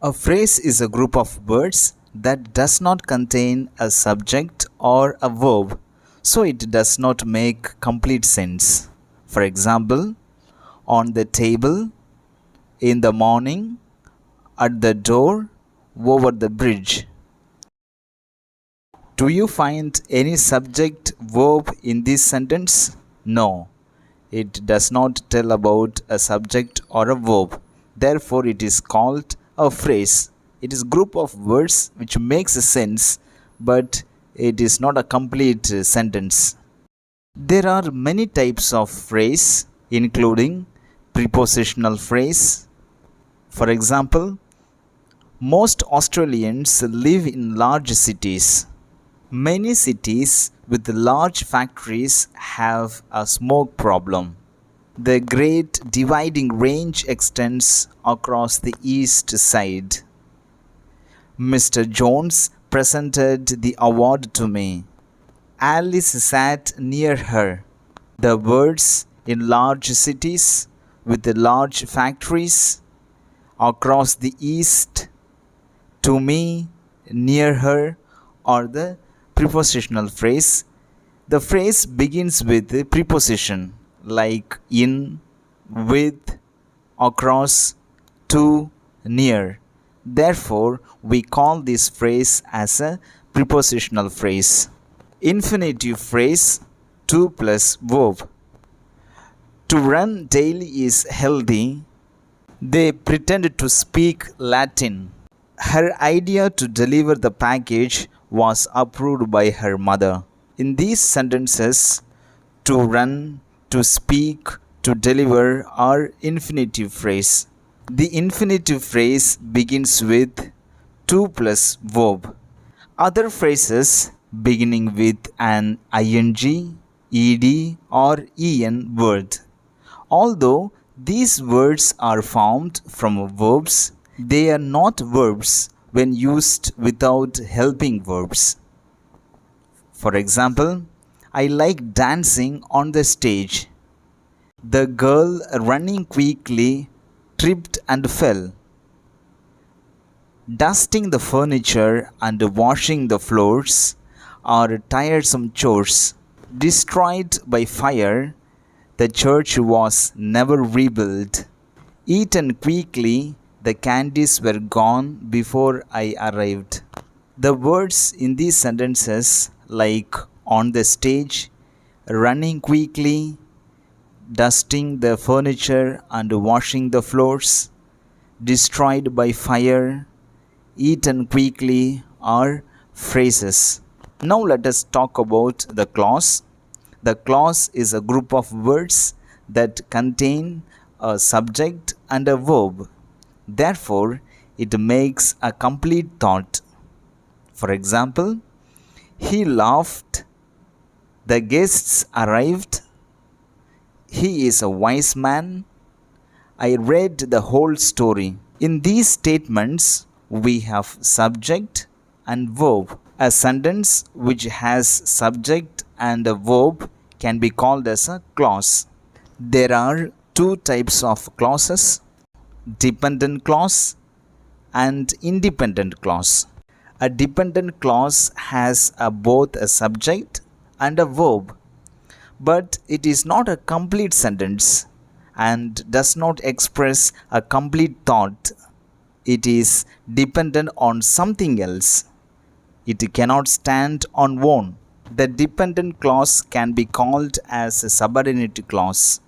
A phrase is a group of words that does not contain a subject or a verb, so it does not make complete sense. For example, on the table, in the morning, at the door, over the bridge. Do you find any subject verb in this sentence? No. It does not tell about a subject or a verb. Therefore, it is called a phrase. It is a group of words which makes sense, but it is not a complete sentence. There are many types of phrase, including prepositional phrase. For example, most Australians live in large cities. Many cities with large factories have a smoke problem. The Great Dividing Range extends across the east side. Mr. Jones presented the award to me. Alice sat near her. The words in large cities with large factories, across the east, to me, near her, are the prepositional phrase. The phrase begins with a preposition like in, with, across, to, near. Therefore, we call this phrase as a prepositional phrase. Infinitive phrase, to plus verb. To run daily is healthy. They pretended to speak Latin. Her idea to deliver the package was approved by her mother. In these sentences, to run, to speak, to deliver are infinitive phrase. The infinitive phrase begins with to plus verb. Other phrases beginning with an ing, ed or en word. Although these words are formed from verbs, they are not verbs when used without helping verbs. For example, I like dancing on the stage. The girl running quickly tripped and fell. Dusting the furniture and washing the floors are tiresome chores. Destroyed by fire, the church was never rebuilt. Eaten quickly, the candies were gone before I arrived. The words in these sentences like on the stage, running quickly, dusting the furniture and washing the floors, destroyed by fire, eaten quickly are phrases. Now let us talk about the clause. The clause is a group of words that contain a subject and a verb. Therefore, it makes a complete thought. For example, he laughed. The guests arrived. He is a wise man. I read the whole story. In these statements, we have subject and verb. A sentence which has subject and a verb can be called as a clause. There are two types of clauses: dependent clause and independent clause. A dependent clause has both a subject and a verb, but it is not a complete sentence and does not express a complete thought. It is dependent on something else. It cannot stand on own. The dependent clause can be called as a subordinate clause.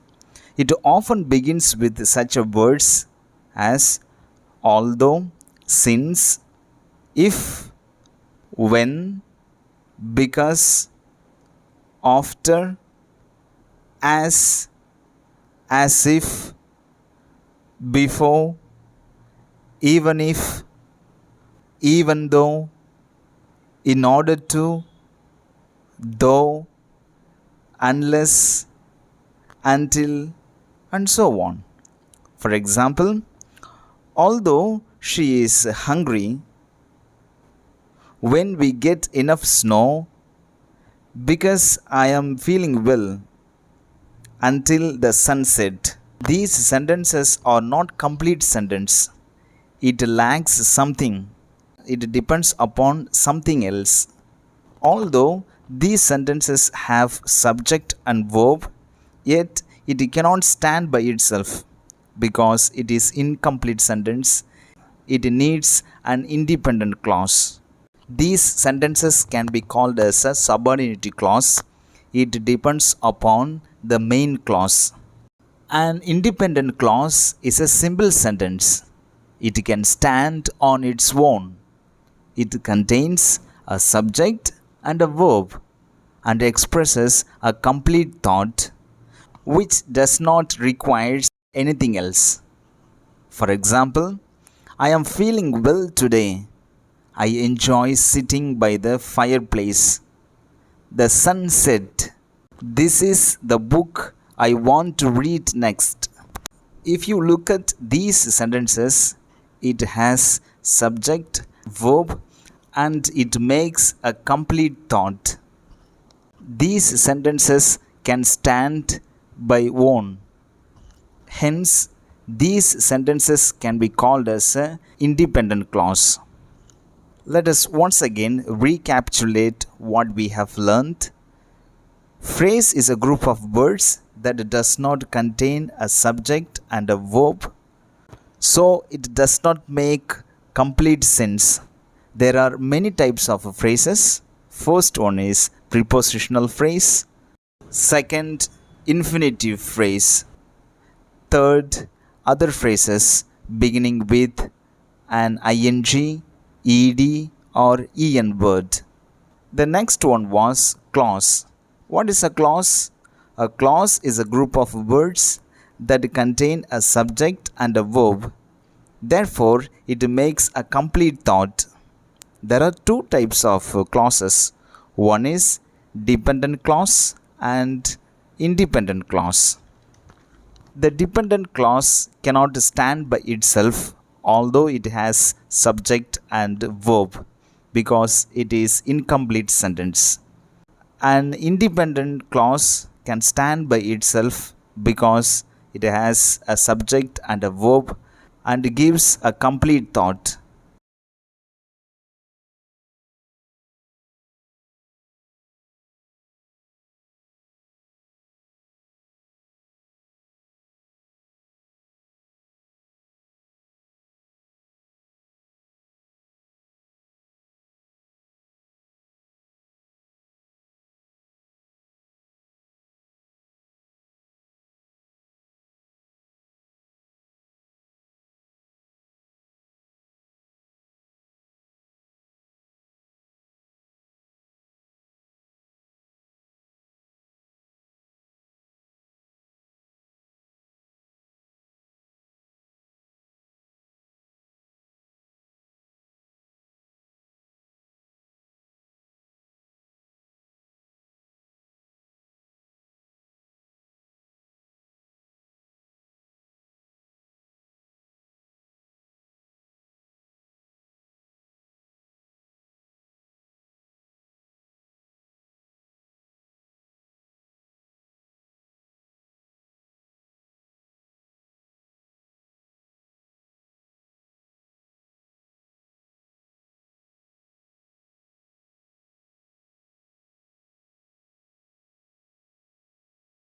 It often begins with such words as although, since, if, when, because, after, as if, before, even if, even though, in order to, though, unless, until, and so on. For example, although she is hungry, when we get enough snow, because I am feeling well, until the sunset. These sentences are not complete sentences. It lacks something. It depends upon something else. Although these sentences have subject and verb, yet it cannot stand by itself because it is incomplete sentence. It needs an independent clause. These sentences can be called as a subordinate clause. It depends upon the main clause. An independent clause is a simple sentence. It can stand on its own. It contains a subject and a verb and expresses a complete thought which does not require anything else. For example, I am feeling well today. I enjoy sitting by the fireplace. The sun set. This is the book I want to read next. If you look at these sentences, it has subject, verb, and it makes a complete thought. These sentences can stand by own. Hence, these sentences can be called as an independent clause. Let us once again recapitulate what we have learned. Phrase is a group of words that does not contain a subject and a verb, so it does not make complete sense. There are many types of phrases. First one is prepositional phrase. Second, infinitive phrase. Third, other phrases beginning with an ing, ed, or en word. The next one was clause. What is a clause? A clause is a group of words that contain a subject and a verb. Therefore, it makes a complete thought. There are two types of clauses. One is dependent clause and independent clause. The dependent clause cannot stand by itself, although it has subject and verb, because it is incomplete sentence. An independent clause can stand by itself because it has a subject and a verb and gives a complete thought.